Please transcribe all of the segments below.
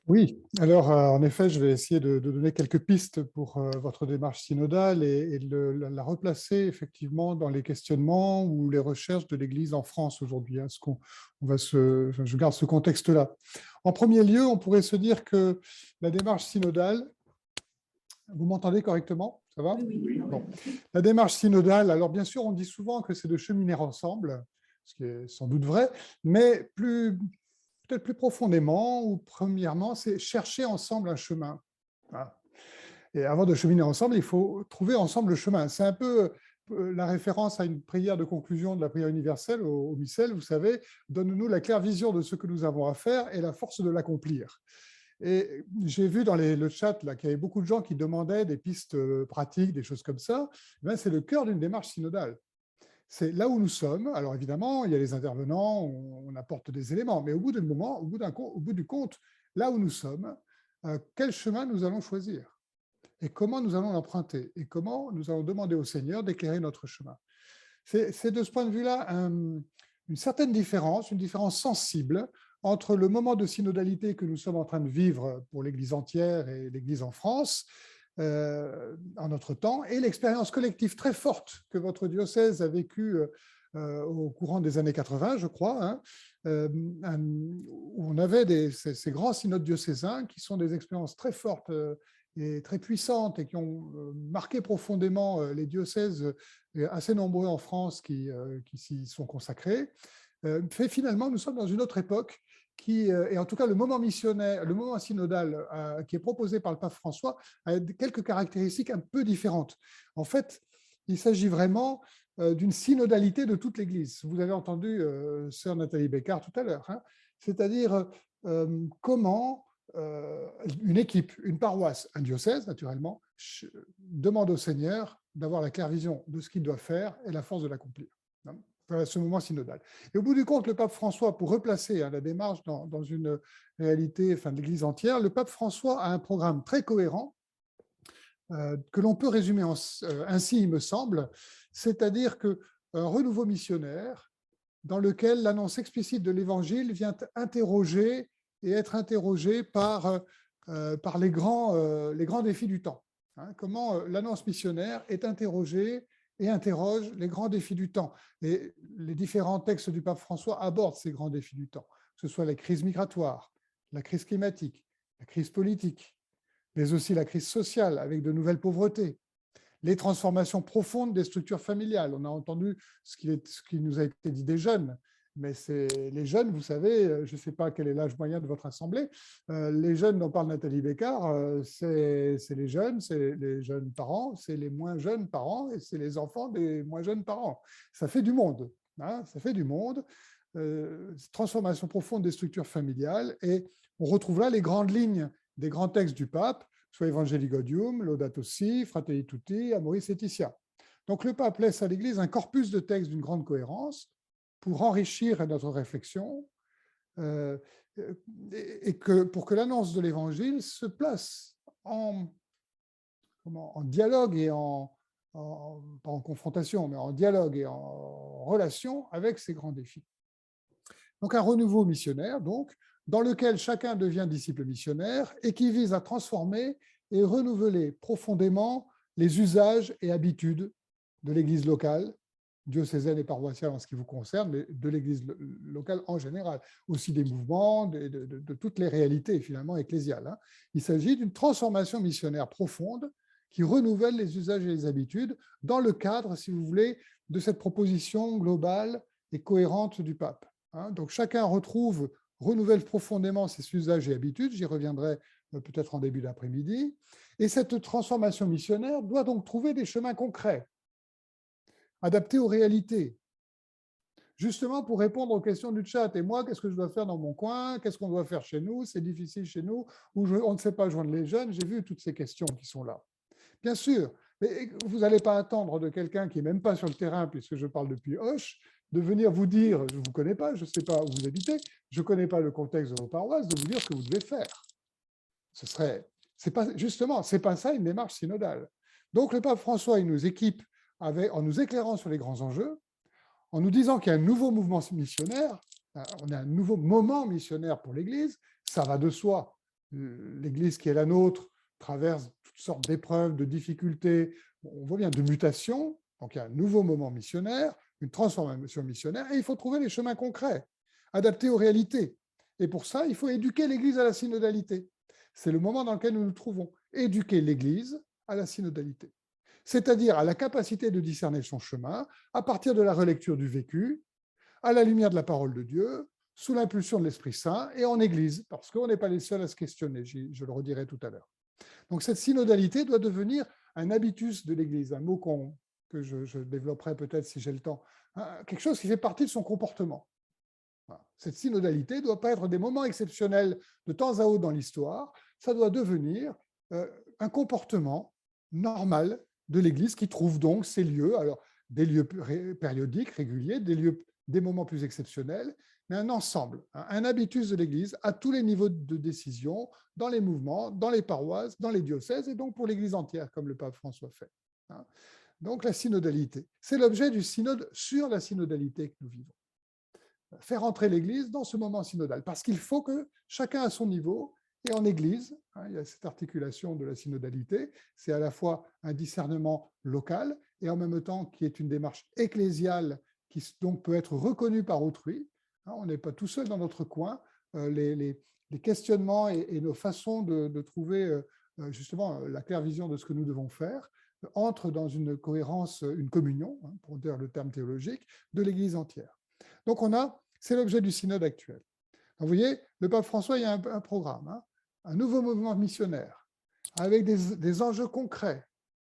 Oui, alors en effet, je vais essayer de donner quelques pistes pour votre démarche synodale et la replacer effectivement dans les questionnements ou les recherches de l'Église en France aujourd'hui. Je garde ce contexte-là. En premier lieu, on pourrait se dire que la démarche synodale, vous m'entendez correctement? Ça va? Oui. Bon. La démarche synodale, alors bien sûr, on dit souvent que c'est de cheminer ensemble, ce qui est sans doute vrai, mais peut-être plus profondément, ou premièrement, c'est chercher ensemble un chemin. Voilà. Et avant de cheminer ensemble, il faut trouver ensemble le chemin. C'est un peu la référence à une prière de conclusion de la prière universelle au missel, vous savez, donne-nous la claire vision de ce que nous avons à faire et la force de l'accomplir. Et j'ai vu dans le chat qu'il y avait beaucoup de gens qui demandaient des pistes pratiques, des choses comme ça. C'est le cœur d'une démarche synodale. C'est là où nous sommes. Alors évidemment, il y a les intervenants, on apporte des éléments, mais au bout du compte, là où nous sommes, quel chemin nous allons choisir et comment nous allons l'emprunter et comment nous allons demander au Seigneur d'éclairer notre chemin. C'est de ce point de vue-là une certaine différence, une différence sensible entre le moment de synodalité que nous sommes en train de vivre pour l'Église entière et l'Église en France, en notre temps, et l'expérience collective très forte que votre diocèse a vécue au courant des années 80, je crois, hein, où on avait ces grands synodes diocésains qui sont des expériences très fortes et très puissantes et qui ont marqué profondément les diocèses assez nombreux en France qui s'y sont consacrés. Finalement, nous sommes dans une autre époque et en tout cas le moment missionnaire, le moment synodal qui est proposé par le pape François a quelques caractéristiques un peu différentes. En fait, il s'agit vraiment d'une synodalité de toute l'Église. Vous avez entendu sœur Nathalie Bécard tout à l'heure, hein, c'est-à-dire comment une équipe, une paroisse, un diocèse naturellement, demande au Seigneur d'avoir la claire vision de ce qu'il doit faire et la force de l'accomplir. Voilà ce moment synodal. Et au bout du compte, le pape François, pour replacer la démarche dans une réalité de l'Église entière, le pape François a un programme très cohérent que l'on peut résumer ainsi, il me semble, c'est-à-dire qu'un renouveau missionnaire dans lequel l'annonce explicite de l'Évangile vient interroger et être interrogée par les grands défis du temps. Hein, comment l'annonce missionnaire est interrogée et interroge les grands défis du temps. Et les différents textes du pape François abordent ces grands défis du temps, que ce soit la crise migratoire, la crise climatique, la crise politique, mais aussi la crise sociale avec de nouvelles pauvretés, les transformations profondes des structures familiales. On a entendu ce qui nous a été dit des jeunes, mais les jeunes, vous savez, je ne sais pas quel est l'âge moyen de votre assemblée, les jeunes dont parle Nathalie Bécard, c'est les jeunes parents, c'est les moins jeunes parents et c'est les enfants des moins jeunes parents. Ça fait du monde, hein, ça fait du monde. Transformation profonde des structures familiales, et on retrouve là les grandes lignes des grands textes du pape, soit Evangelii Gaudium, Laudato Si, Fratelli Tutti, Amoris Laetitia. Donc le pape laisse à l'Église un corpus de textes d'une grande cohérence pour enrichir notre réflexion pour que l'annonce de l'Évangile se place en dialogue et pas en confrontation, mais en dialogue et en relation avec ces grands défis. Donc un renouveau missionnaire, dans lequel chacun devient disciple missionnaire et qui vise à transformer et renouveler profondément les usages et habitudes de l'Église locale, diocésaine et paroissiale en ce qui vous concerne, mais de l'Église locale en général, aussi des mouvements, de toutes les réalités finalement ecclésiales. Il s'agit d'une transformation missionnaire profonde qui renouvelle les usages et les habitudes dans le cadre, si vous voulez, de cette proposition globale et cohérente du pape. Donc chacun renouvelle profondément ses usages et habitudes, j'y reviendrai peut-être en début d'après-midi, et cette transformation missionnaire doit donc trouver des chemins concrets, adaptés aux réalités, justement pour répondre aux questions du chat. Et moi, qu'est-ce que je dois faire dans mon coin? Qu'est-ce qu'on doit faire chez nous? C'est difficile chez nous, ou on ne sait pas joindre les jeunes. J'ai vu toutes ces questions qui sont là. Bien sûr, mais vous n'allez pas attendre de quelqu'un qui n'est même pas sur le terrain, puisque je parle depuis Auch, de venir vous dire, je ne vous connais pas, je ne sais pas où vous habitez, je ne connais pas le contexte de vos paroisses, de vous dire ce que vous devez faire. Justement, ce n'est pas ça une démarche synodale. Donc le pape François, il nous équipe en nous éclairant sur les grands enjeux, en nous disant qu'il y a un nouveau mouvement missionnaire, on a un nouveau moment missionnaire pour l'Église, ça va de soi. l'Église qui est la nôtre traverse toutes sortes d'épreuves, de difficultés, on voit bien de mutations. Donc il y a un nouveau moment missionnaire, une transformation missionnaire, et il faut trouver les chemins concrets, adaptés aux réalités. Et pour ça, il faut éduquer l'Église à la synodalité. C'est le moment dans lequel nous nous trouvons. Éduquer l'Église à la synodalité, c'est-à-dire à la capacité de discerner son chemin à partir de la relecture du vécu, à la lumière de la parole de Dieu, sous l'impulsion de l'Esprit Saint et en Église, parce qu'on n'est pas les seuls à se questionner, je le redirai tout à l'heure. Donc cette synodalité doit devenir un habitus de l'Église, un mot que je développerai peut-être si j'ai le temps, quelque chose qui fait partie de son comportement. Voilà. Cette synodalité ne doit pas être des moments exceptionnels de temps à autre dans l'histoire, ça doit devenir un comportement normal de l'Église qui trouve donc ces lieux, alors des lieux périodiques, réguliers, des moments plus exceptionnels, mais un ensemble, un habitus de l'Église à tous les niveaux de décision, dans les mouvements, dans les paroisses, dans les diocèses, et donc pour l'Église entière, comme le pape François fait. Donc la synodalité, c'est l'objet du synode sur la synodalité que nous vivons. Faire entrer l'Église dans ce moment synodal, parce qu'il faut que chacun à son niveau, et en Église, il y a cette articulation de la synodalité, c'est à la fois un discernement local, et en même temps qui est une démarche ecclésiale qui donc peut être reconnue par autrui. On n'est pas tout seul dans notre coin. Les questionnements et nos façons de trouver justement la claire vision de ce que nous devons faire entrent dans une cohérence, une communion, pour dire le terme théologique, de l'Église entière. Donc c'est l'objet du synode actuel. Vous voyez, le pape François, il y a un programme, un nouveau mouvement missionnaire, avec des enjeux concrets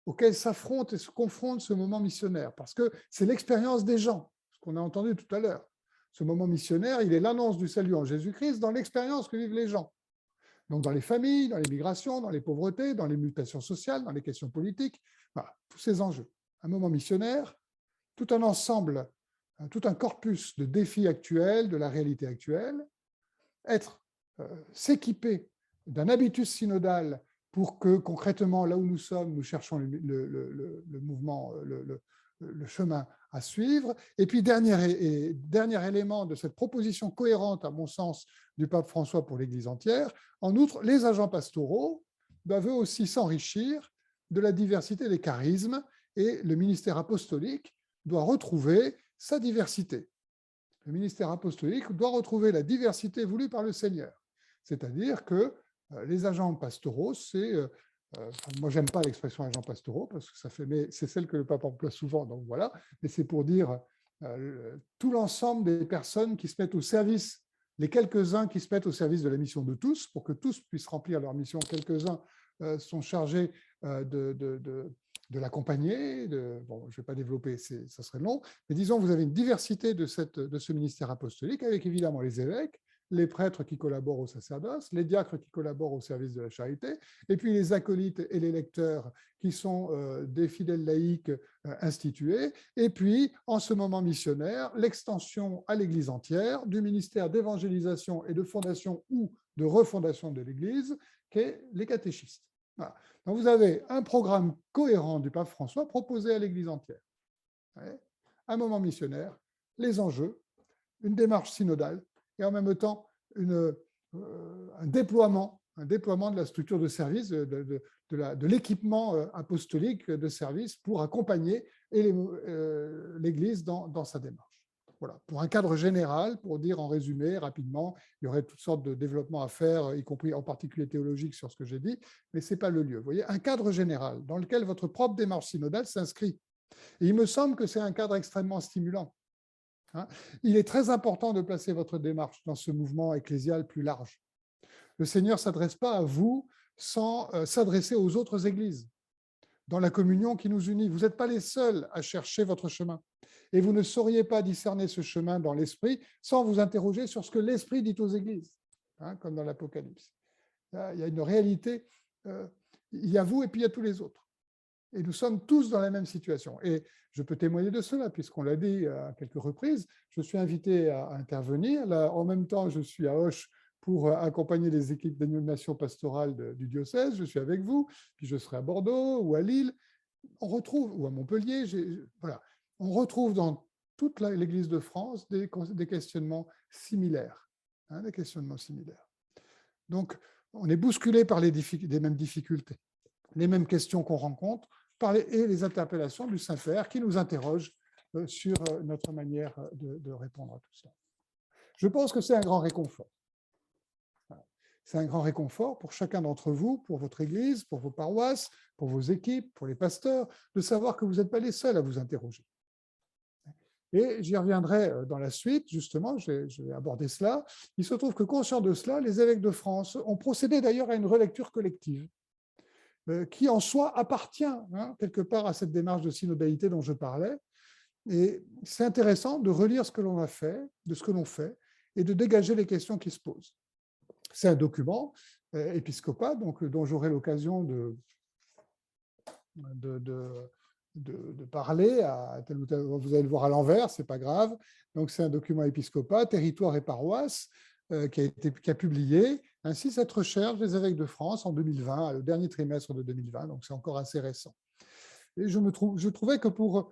auxquels s'affronte et se confronte ce moment missionnaire, parce que c'est l'expérience des gens, ce qu'on a entendu tout à l'heure. Ce moment missionnaire, il est l'annonce du salut en Jésus-Christ dans l'expérience que vivent les gens. Donc dans les familles, dans les migrations, dans les pauvretés, dans les mutations sociales, dans les questions politiques, voilà, tous ces enjeux. Un moment missionnaire, tout un ensemble, tout un corpus de défis actuels, de la réalité actuelle, s'équiper d'un habitus synodal pour que concrètement, là où nous sommes, nous cherchons le mouvement, le chemin à suivre. Et puis, dernier élément de cette proposition cohérente, à mon sens, du pape François pour l'Église entière, en outre, les agents pastoraux doivent eux aussi s'enrichir de la diversité des charismes et le ministère apostolique doit retrouver sa diversité. Le ministère apostolique doit retrouver la diversité voulue par le Seigneur. C'est-à-dire que les agents pastoraux, moi, j'aime pas l'expression agents pastoraux, parce que ça fait, mais c'est celle que le pape emploie souvent, donc voilà, mais c'est pour dire tout l'ensemble des personnes qui se mettent au service, les quelques-uns qui se mettent au service de la mission de tous, pour que tous puissent remplir leur mission. Quelques-uns sont chargés de l'accompagner. Bon, je ne vais pas développer, ça serait long, mais disons, vous avez une diversité de ce ministère apostolique, avec évidemment les évêques, les prêtres qui collaborent au sacerdoce, les diacres qui collaborent au service de la charité, et puis les acolytes et les lecteurs qui sont des fidèles laïcs institués, et puis, en ce moment missionnaire, l'extension à l'Église entière du ministère d'évangélisation et de fondation ou de refondation de l'Église, qu'est les catéchistes. Voilà. Donc vous avez un programme cohérent du pape François proposé à l'Église entière. Un moment missionnaire, les enjeux, une démarche synodale, et en même temps un déploiement de la structure de service, de l'équipement apostolique de service pour accompagner l'Église dans sa démarche. Voilà, pour un cadre général, pour dire en résumé rapidement, il y aurait toutes sortes de développements à faire, y compris en particulier théologique sur ce que j'ai dit, mais ce n'est pas le lieu. Vous voyez, un cadre général dans lequel votre propre démarche synodale s'inscrit. Et il me semble que c'est un cadre extrêmement stimulant. Il est très important de placer votre démarche dans ce mouvement ecclésial plus large. Le Seigneur ne s'adresse pas à vous sans s'adresser aux autres églises, dans la communion qui nous unit. Vous n'êtes pas les seuls à chercher votre chemin. Et vous ne sauriez pas discerner ce chemin dans l'esprit sans vous interroger sur ce que l'esprit dit aux églises, comme dans l'Apocalypse. Il y a une réalité, il y a vous et puis il y a tous les autres. Et nous sommes tous dans la même situation. Et je peux témoigner de cela, puisqu'on l'a dit à quelques reprises. Je suis invité à intervenir. Là, en même temps, je suis à Auch pour accompagner les équipes d'animation pastorale du diocèse. Je suis avec vous, puis je serai à Bordeaux ou à Lille. On retrouve, ou à Montpellier, voilà. On retrouve dans toute l'Église de France des questionnements similaires. Des questionnements similaires. Donc, on est bousculé par les mêmes difficultés, les mêmes questions qu'on rencontre, et les interpellations du Saint-Père qui nous interrogent sur notre manière de répondre à tout ça. Je pense que c'est un grand réconfort. C'est un grand réconfort pour chacun d'entre vous, pour votre Église, pour vos paroisses, pour vos équipes, pour les pasteurs, de savoir que vous n'êtes pas les seuls à vous interroger. Et j'y reviendrai dans la suite, justement, je vais aborder cela. Il se trouve que, conscients de cela, les évêques de France ont procédé d'ailleurs à une relecture collective, qui en soi appartient quelque part à cette démarche de synodalité dont je parlais. Et c'est intéressant de relire ce que l'on a fait, de ce que l'on fait, et de dégager les questions qui se posent. C'est un document épiscopat, donc, dont j'aurai l'occasion de parler à tel ou tel, vous allez le voir à l'envers, c'est pas grave. Donc c'est un document épiscopat, territoire et paroisse, qui a publié ainsi cette recherche des évêques de France en 2020, le dernier trimestre de 2020, donc c'est encore assez récent. Et je trouvais que pour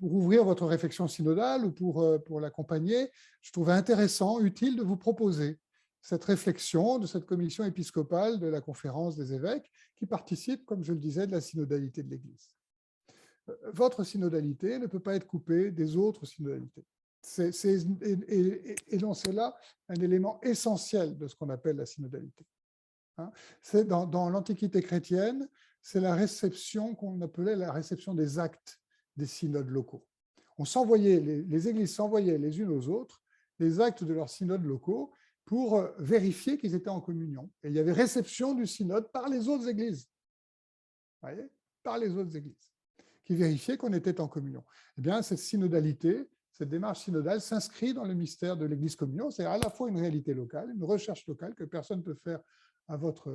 ouvrir votre réflexion synodale ou pour l'accompagner, je trouvais intéressant, utile de vous proposer cette réflexion de cette commission épiscopale de la conférence des évêques qui participe, comme je le disais, de la synodalité de l'Église. Votre synodalité ne peut pas être coupée des autres synodalités. Et donc c'est là un élément essentiel de ce qu'on appelle la synodalité. C'est dans l'Antiquité chrétienne, c'est la réception qu'on appelait la réception des actes des synodes locaux. On s'envoyait, les églises s'envoyaient les unes aux autres les actes de leurs synodes locaux pour vérifier qu'ils étaient en communion. Et il y avait réception du synode par les autres églises. Vous voyez, par les autres églises, qui vérifiaient qu'on était en communion. Eh bien, cette synodalité, cette démarche synodale s'inscrit dans le mystère de l'Église communion. C'est à la fois une réalité locale, une recherche locale que personne ne peut faire à votre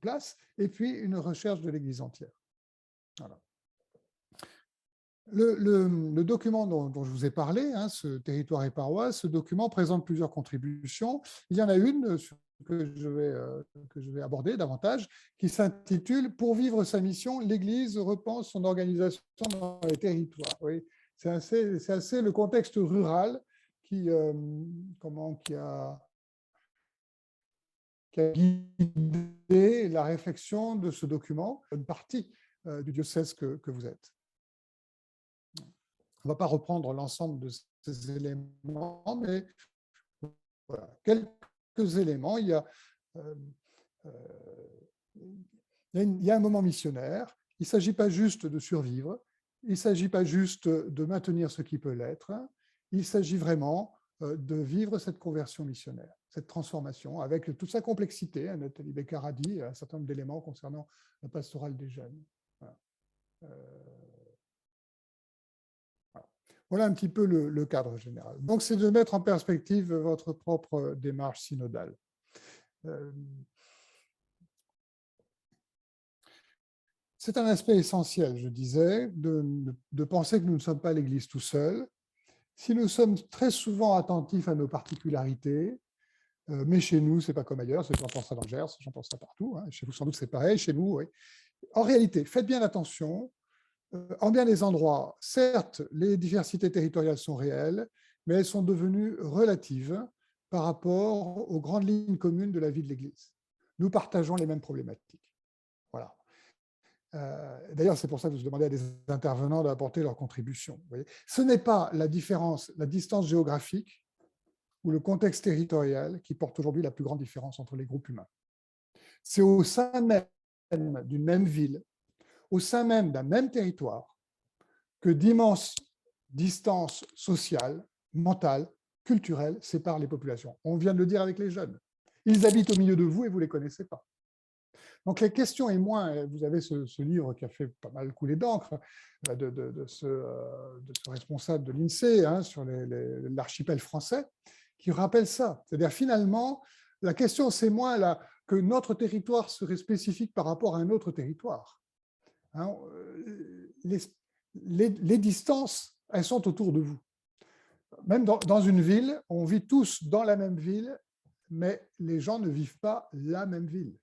place, et puis une recherche de l'Église entière. Voilà. Le document dont je vous ai parlé, ce territoire et paroisse, ce document présente plusieurs contributions. Il y en a une que je vais aborder davantage, qui s'intitule « Pour vivre sa mission, l'Église repense son organisation dans les territoires ». Oui, c'est assez le contexte rural qui a guidé la réflexion de ce document, une partie du diocèse que vous êtes. On ne va pas reprendre l'ensemble de ces éléments, mais voilà, quelques éléments. Il y a un moment missionnaire. Il ne s'agit pas juste de survivre. Il ne s'agit pas juste de maintenir ce qui peut l'être. Il s'agit vraiment de vivre cette conversion missionnaire, cette transformation, avec toute sa complexité. Nathalie Beccard a dit un certain nombre d'éléments concernant la pastorale des jeunes. Voilà. Voilà un petit peu le cadre général. Donc, c'est de mettre en perspective votre propre démarche synodale. C'est un aspect essentiel, je disais, de penser que nous ne sommes pas l'Église tout seul. Si nous sommes très souvent attentifs à nos particularités, mais chez nous, ce n'est pas comme ailleurs, j'en pense à l'Angers, j'en pense à partout, chez vous sans doute c'est pareil, chez nous, oui. En réalité, faites bien attention. En bien des endroits, certes, les diversités territoriales sont réelles, mais elles sont devenues relatives par rapport aux grandes lignes communes de la vie de l'Église. Nous partageons les mêmes problématiques. Voilà. D'ailleurs, c'est pour ça que je demandais à des intervenants d'apporter leur contribution. Vous voyez. Ce n'est pas la différence, la distance géographique ou le contexte territorial qui porte aujourd'hui la plus grande différence entre les groupes humains. C'est au sein même d'une même ville, au sein même d'un même territoire, que d'immenses distances sociales, mentales, culturelles séparent les populations. On vient de le dire avec les jeunes. Ils habitent au milieu de vous et vous ne les connaissez pas. Donc la question est moins, vous avez ce livre qui a fait pas mal couler d'encre de ce responsable de l'INSEE sur l'archipel français, qui rappelle ça. C'est-à-dire finalement, la question c'est moins que notre territoire serait spécifique par rapport à un autre territoire. Les distances, elles sont autour de vous. Même dans une ville, on vit tous dans la même ville, mais les gens ne vivent pas la même ville.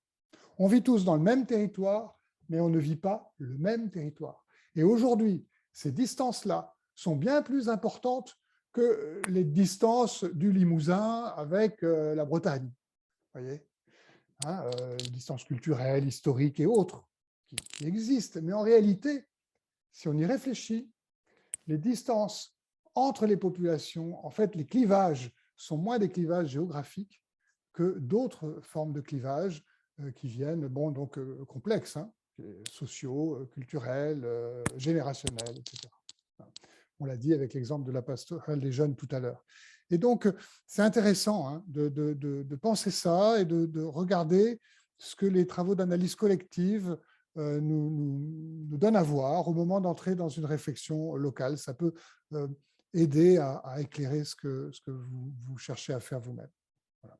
On vit tous dans le même territoire, mais on ne vit pas le même territoire. Et aujourd'hui, ces distances-là sont bien plus importantes que les distances du Limousin avec la Bretagne. voyez, hein, les distances culturelles, historiques et autres qui existent. Mais en réalité, si on y réfléchit, les distances entre les populations, en fait, les clivages sont moins des clivages géographiques que d'autres formes de clivages qui viennent, bon, donc complexes, hein, sociaux, culturels, générationnels, etc. On l'a dit avec l'exemple de la pastorale des jeunes tout à l'heure. Et donc, c'est intéressant, hein, de penser ça et de regarder ce que les travaux d'analyse collective nous donnent à voir au moment d'entrer dans une réflexion locale. Ça peut aider à éclairer ce que vous cherchez à faire vous-même. Voilà.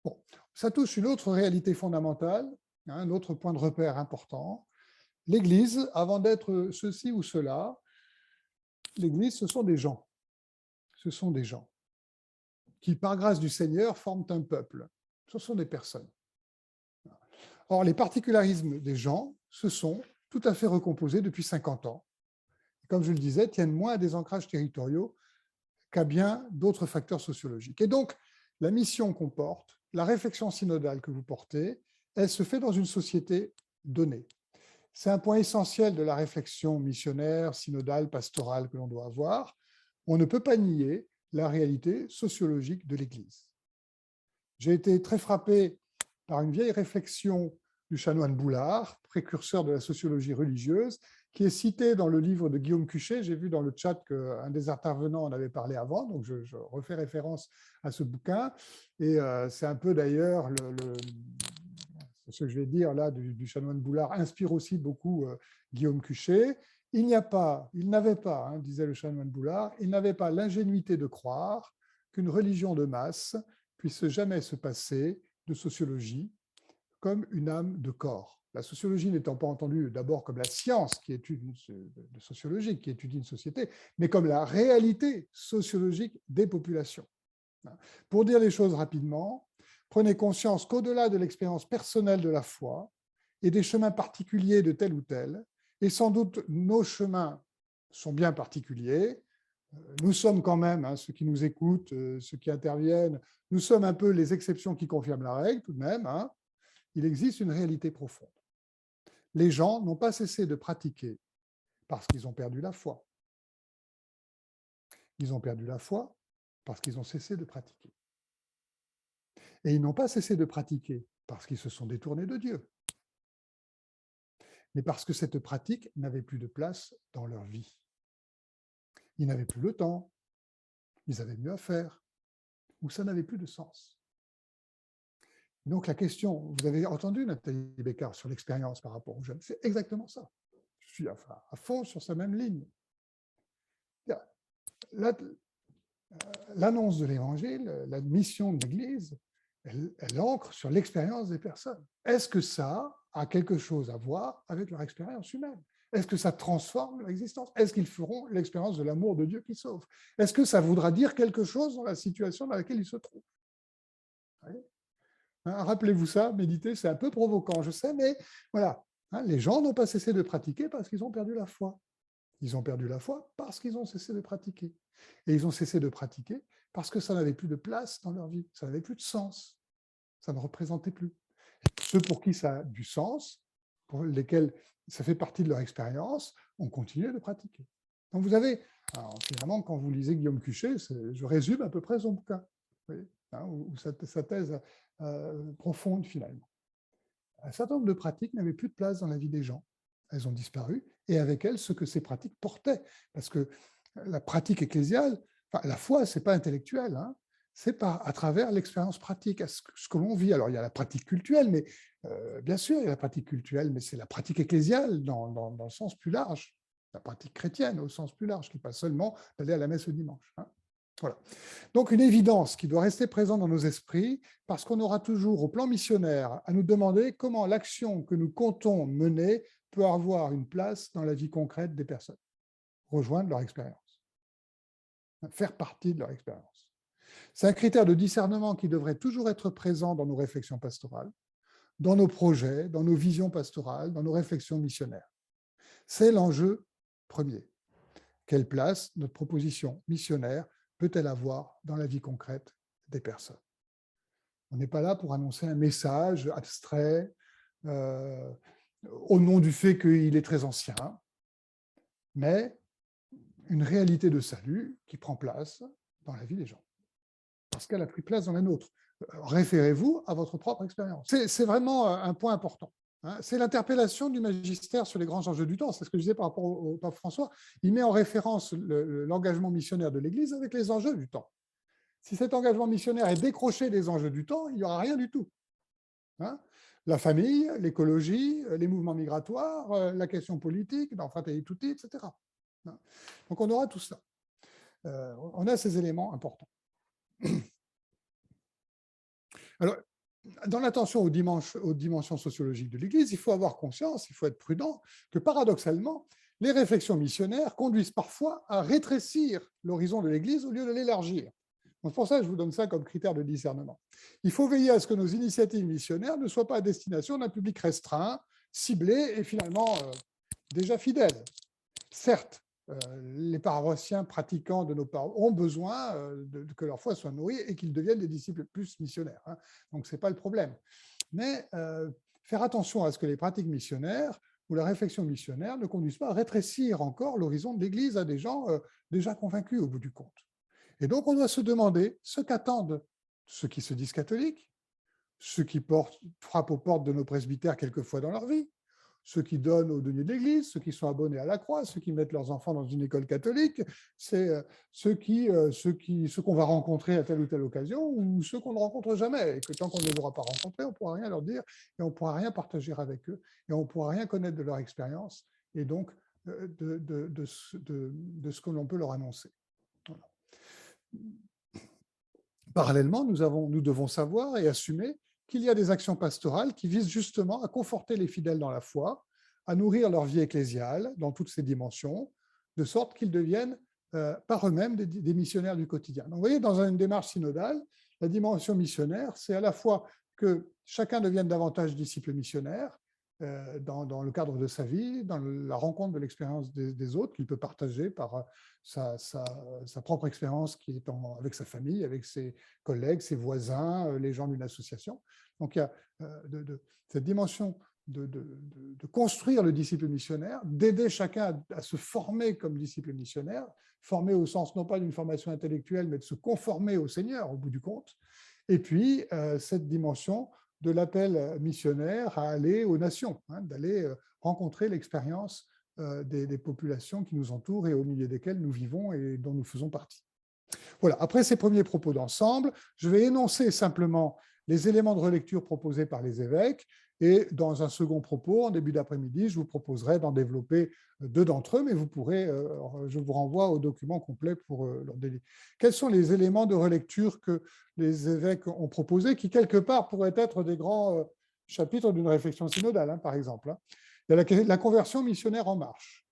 Bon, ça touche une autre réalité fondamentale, hein, un autre point de repère important. L'Église, avant d'être ceci ou cela, l'Église, ce sont des gens. Ce sont des gens qui, par grâce du Seigneur, forment un peuple. Ce sont des personnes. Or, les particularismes des gens se sont tout à fait recomposés depuis 50 ans. Comme je le disais, tiennent moins à des ancrages territoriaux qu'à bien d'autres facteurs sociologiques. Et donc, la mission qu'on porte, la réflexion synodale que vous portez, elle se fait dans une société donnée. C'est un point essentiel de la réflexion missionnaire, synodale, pastorale que l'on doit avoir. On ne peut pas nier la réalité sociologique de l'Église. J'ai été très frappé par une vieille réflexion du chanoine Boulard, précurseur de la sociologie religieuse, qui est citée dans le livre de Guillaume Cuchet. J'ai vu dans le chat qu'un des intervenants en avait parlé avant, donc je refais référence à ce bouquin. Et c'est un peu d'ailleurs ce que je vais dire là du chanoine Boulard inspire aussi beaucoup Guillaume Cuchet. Il n'avait pas, hein, disait le chanoine Boulard, il n'avait pas l'ingénuité de croire qu'une religion de masse puisse jamais se passer de sociologie comme une âme de corps. La sociologie n'étant pas entendue d'abord comme la science qui étudie de sociologie, qui étudie une société, mais comme la réalité sociologique des populations. Pour dire les choses rapidement, prenez conscience qu'au-delà de l'expérience personnelle de la foi et des chemins particuliers de tel ou tel, et sans doute nos chemins sont bien particuliers, nous sommes quand même, hein, ceux qui nous écoutent, ceux qui interviennent, nous sommes un peu les exceptions qui confirment la règle tout de même, hein. Il existe une réalité profonde. Les gens n'ont pas cessé de pratiquer parce qu'ils ont perdu la foi. Ils ont perdu la foi parce qu'ils ont cessé de pratiquer. Et ils n'ont pas cessé de pratiquer parce qu'ils se sont détournés de Dieu, mais parce que cette pratique n'avait plus de place dans leur vie. Ils n'avaient plus le temps, ils avaient mieux à faire, ou ça n'avait plus de sens. Donc la question, vous avez entendu Nathalie Bécard sur l'expérience par rapport aux jeunes, c'est exactement ça. Je suis à fond sur sa même ligne. L'annonce de l'Évangile, la mission de l'Église, elle ancre sur l'expérience des personnes. Est-ce que ça a quelque chose à voir avec leur expérience humaine? Est-ce que ça transforme l'existence? Est-ce qu'ils feront l'expérience de l'amour de Dieu qui sauve? Est-ce que ça voudra dire quelque chose dans la situation dans laquelle ils se trouvent? Rappelez-vous ça, méditez, c'est un peu provoquant, je sais, mais voilà. Les gens n'ont pas cessé de pratiquer parce qu'ils ont perdu la foi. Ils ont perdu la foi parce qu'ils ont cessé de pratiquer. Et ils ont cessé de pratiquer parce que ça n'avait plus de place dans leur vie, ça n'avait plus de sens, ça ne représentait plus. Et ceux pour qui ça a du sens, pour lesquels ça fait partie de leur expérience, ont continué de pratiquer. Donc vous avez, alors finalement, quand vous lisez Guillaume Cuchet, je résume à peu près son bouquin, ou sa thèse profonde finalement. Un certain nombre de pratiques n'avaient plus de place dans la vie des gens. Elles ont disparu, et avec elles, ce que ces pratiques portaient. Parce que la pratique ecclésiale, enfin, la foi, ce n'est pas intellectuel, hein, c'est à travers l'expérience pratique, ce que l'on vit. Alors, il y a la pratique cultuelle, mais bien sûr, il y a la pratique cultuelle, mais c'est la pratique ecclésiale dans le sens plus large, la pratique chrétienne au sens plus large, qui n'est pas seulement d'aller à la messe le dimanche. Hein. Voilà. Donc, une évidence qui doit rester présente dans nos esprits, parce qu'on aura toujours, au plan missionnaire, à nous demander comment l'action que nous comptons mener peut avoir une place dans la vie concrète des personnes, rejoindre leur expérience, faire partie de leur expérience. C'est un critère de discernement qui devrait toujours être présent dans nos réflexions pastorales, dans nos projets, dans nos visions pastorales, dans nos réflexions missionnaires. C'est l'enjeu premier. Quelle place notre proposition missionnaire peut-elle avoir dans la vie concrète des personnes? On n'est pas là pour annoncer un message abstrait au nom du fait qu'il est très ancien, mais une réalité de salut qui prend place dans la vie des gens, parce qu'elle a pris place dans la nôtre. Référez-vous à votre propre expérience. C'est vraiment un point important. C'est l'interpellation du magistère sur les grands enjeux du temps. C'est ce que je disais par rapport au pape François. Il met en référence l'engagement missionnaire de l'Église avec les enjeux du temps. Si cet engagement missionnaire est décroché des enjeux du temps, il n'y aura rien du tout. La famille, l'écologie, les mouvements migratoires, la question politique, dans Fratelli Tutti, etc. Donc on aura tout ça. On a ces éléments importants. Alors, dans l'attention aux dimensions sociologiques de l'Église, il faut avoir conscience, il faut être prudent, que paradoxalement, les réflexions missionnaires conduisent parfois à rétrécir l'horizon de l'Église au lieu de l'élargir. Donc pour ça, je vous donne ça comme critère de discernement. Il faut veiller à ce que nos initiatives missionnaires ne soient pas à destination d'un public restreint, ciblé et finalement déjà fidèle. Certes, les paroissiens pratiquants de nos paroisses ont besoin que leur foi soit nourrie et qu'ils deviennent des disciples plus missionnaires. Donc, ce n'est pas le problème. Mais faire attention à ce que les pratiques missionnaires ou la réflexion missionnaire ne conduisent pas à rétrécir encore l'horizon de l'Église à des gens déjà convaincus au bout du compte. Et donc, on doit se demander ce qu'attendent ceux qui se disent catholiques, ceux qui frappent aux portes de nos presbytères quelquefois dans leur vie, ceux qui donnent au denier de l'Église, ceux qui sont abonnés à la croix, ceux qui mettent leurs enfants dans une école catholique, c'est ceux qu'on va rencontrer à telle ou telle occasion ou ceux qu'on ne rencontre jamais et que tant qu'on ne les aura pas rencontrés, on ne pourra rien leur dire et on ne pourra rien partager avec eux et on ne pourra rien connaître de leur expérience et donc de ce que l'on peut leur annoncer. Voilà. Parallèlement, nous devons savoir et assumer qu'il y a des actions pastorales qui visent justement à conforter les fidèles dans la foi, à nourrir leur vie ecclésiale dans toutes ses dimensions, de sorte qu'ils deviennent par eux-mêmes des missionnaires du quotidien. Donc, vous voyez, dans une démarche synodale, la dimension missionnaire, c'est à la fois que chacun devienne davantage disciple missionnaire dans le cadre de sa vie, dans la rencontre de l'expérience des autres qu'il peut partager par sa propre expérience qui est avec sa famille, avec ses collègues, ses voisins, les gens d'une association. Donc il y a cette dimension de construire le disciple missionnaire, d'aider chacun à se former comme disciple missionnaire, former au sens non pas d'une formation intellectuelle, mais de se conformer au Seigneur au bout du compte. Et puis cette dimension de l'appel missionnaire à aller aux nations, d'aller rencontrer l'expérience des populations qui nous entourent et au milieu desquelles nous vivons et dont nous faisons partie. Voilà, après ces premiers propos d'ensemble, je vais énoncer simplement les éléments de relecture proposés par les évêques et dans un second propos, en début d'après-midi, je vous proposerai d'en développer 2 d'entre eux, mais vous pourrez, je vous renvoie au document complet pour leur délit. Quels sont les éléments de relecture que les évêques ont proposés, qui quelque part pourraient être des grands chapitres d'une réflexion synodale, par exemple. Il y a la conversion missionnaire en marche.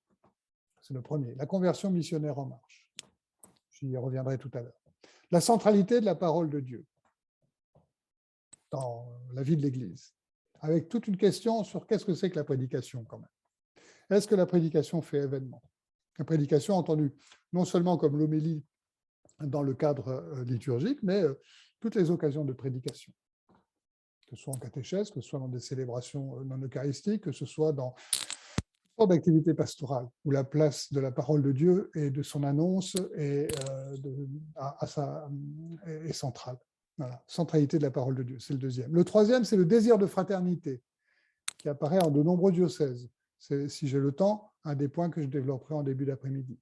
C'est le premier, la conversion missionnaire en marche. J'y reviendrai tout à l'heure. La centralité de la parole de Dieu dans la vie de l'Église, avec toute une question sur qu'est-ce que c'est que la prédication quand même. Est-ce que la prédication fait événement? La prédication entendue non seulement comme l'homélie dans le cadre liturgique, mais toutes les occasions de prédication, que ce soit en catéchèse, que ce soit dans des célébrations non eucharistiques, que ce soit dans toutes sortes d'activités pastorales, où la place de la parole de Dieu et de son annonce est centrale. Voilà, centralité de la parole de Dieu, c'est le deuxième. Le troisième, c'est le désir de fraternité, qui apparaît en de nombreux diocèses. C'est, si j'ai le temps, un des points que je développerai en début d'après-midi.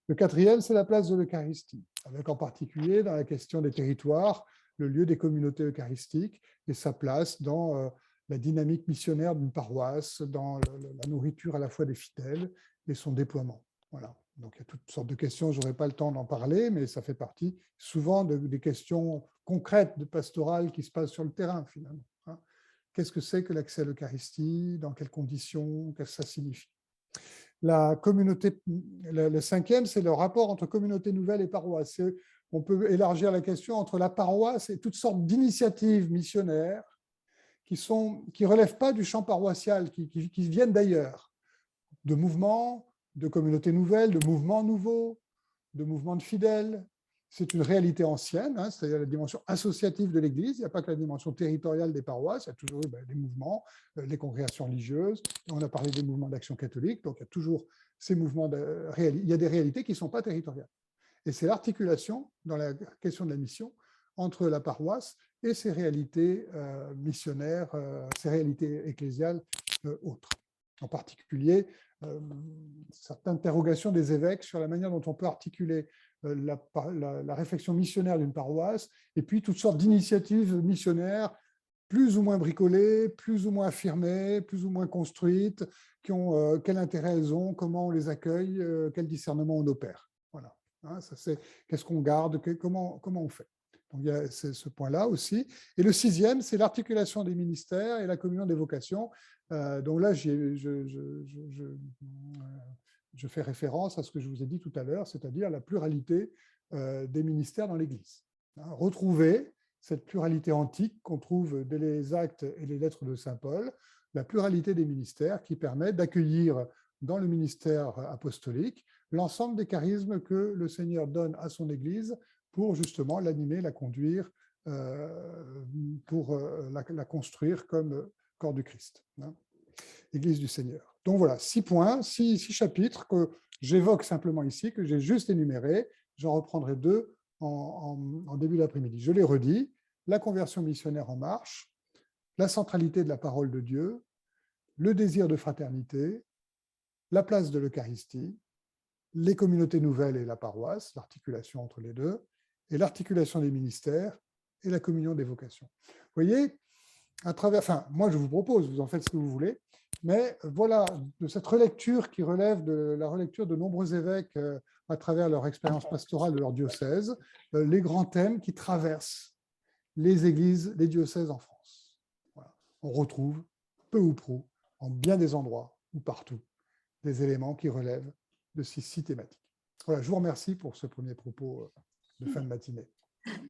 Le quatrième, c'est la place de l'Eucharistie, avec en particulier dans la question des territoires, le lieu des communautés eucharistiques et sa place dans la dynamique missionnaire d'une paroisse, dans la nourriture à la fois des fidèles et son déploiement. Voilà. Donc il y a toutes sortes de questions, je n'aurai pas le temps d'en parler, mais ça fait partie souvent des questions concrètes de pastorale qui se passent sur le terrain finalement. Qu'est-ce que c'est que l'accès à l'Eucharistie? Dans quelles conditions? Qu'est-ce que ça signifie? Le cinquième, c'est le rapport entre communauté nouvelle et paroisse. On peut élargir la question entre la paroisse et toutes sortes d'initiatives missionnaires qui ne relèvent pas du champ paroissial, qui viennent d'ailleurs, de mouvements, de communautés nouvelles, de mouvements nouveaux, de mouvements de fidèles. c'est une réalité ancienne, hein, c'est-à-dire la dimension associative de l'Église. Il n'y a pas que la dimension territoriale des paroisses, il y a toujours eu des mouvements, les congrégations religieuses. On a parlé des mouvements d'action catholique, donc il y a toujours ces mouvements, il y a des réalités qui ne sont pas territoriales. Et c'est l'articulation, dans la question de la mission, entre la paroisse et ces réalités missionnaires, ces réalités ecclésiales autres. En particulier, certaines interrogations des évêques sur la manière dont on peut articuler la réflexion missionnaire d'une paroisse et puis toutes sortes d'initiatives missionnaires plus ou moins bricolées, plus ou moins affirmées, plus ou moins construites, qui ont quel intérêt elles ont, comment on les accueille, quel discernement on opère. Voilà. Hein, ça c'est qu'est-ce qu'on garde, comment on fait. Donc il y a ce point-là aussi. Et le sixième, c'est l'articulation des ministères et la communion des vocations. Donc là, je fais référence à ce que je vous ai dit tout à l'heure, c'est-à-dire la pluralité des ministères dans l'Église. Hein, retrouver cette pluralité antique qu'on trouve dès les actes et les lettres de saint Paul, la pluralité des ministères qui permet d'accueillir dans le ministère apostolique l'ensemble des charismes que le Seigneur donne à son Église pour justement l'animer, la conduire, pour la construire comme corps du Christ, hein, Église du Seigneur. Donc voilà, 6 points, 6 chapitres que j'évoque simplement ici, que j'ai juste énumérés. J'en reprendrai 2 en début d'après-midi. Je les redis, la conversion missionnaire en marche, la centralité de la parole de Dieu, le désir de fraternité, la place de l'Eucharistie, les communautés nouvelles et la paroisse, l'articulation entre les deux, et l'articulation des ministères et la communion des vocations. Vous voyez, à travers, enfin, moi je vous propose, vous en faites ce que vous voulez, mais voilà, de cette relecture qui relève de la relecture de nombreux évêques à travers leur expérience pastorale de leur diocèse, les grands thèmes qui traversent les églises, les diocèses en France. Voilà. On retrouve, peu ou prou, en bien des endroits ou partout, des éléments qui relèvent de ces 6 thématiques. Voilà, je vous remercie pour ce premier propos de fin de matinée.